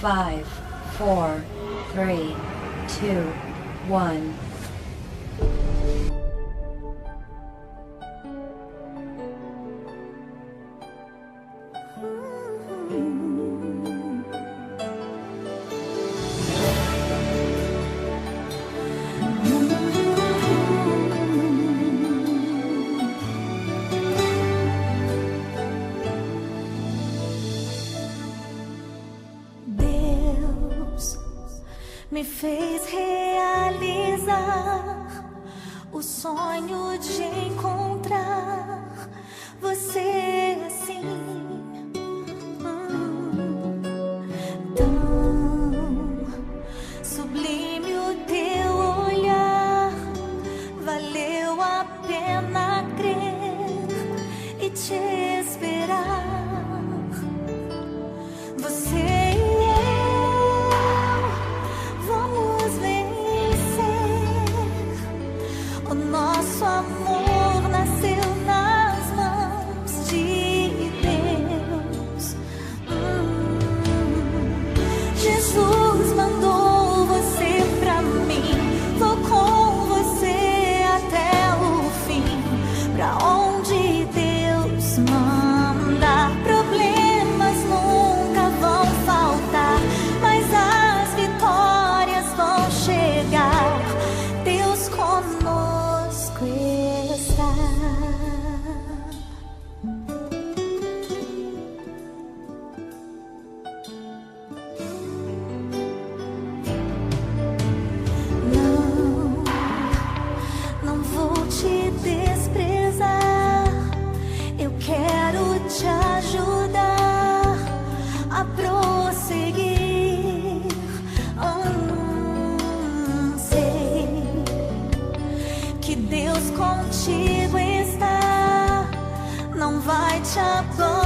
5, 4, 3, 2, 1. Me fez realizar o sonho de encontrar você assim, tão sublime o teu olhar. Valeu a pena crer e te esperar. Você nosso amor nasceu nas mãos de Deus. Jesus mandou você pra mim, vou com você até o fim. Pra onde Deus manda, problemas nunca vão faltar, mas as vitórias vão chegar. Deus conosco está. Não vou te desprezar. Eu quero te ajudar a prosseguir. Sei que Deus contigo está, não vai te abandonar.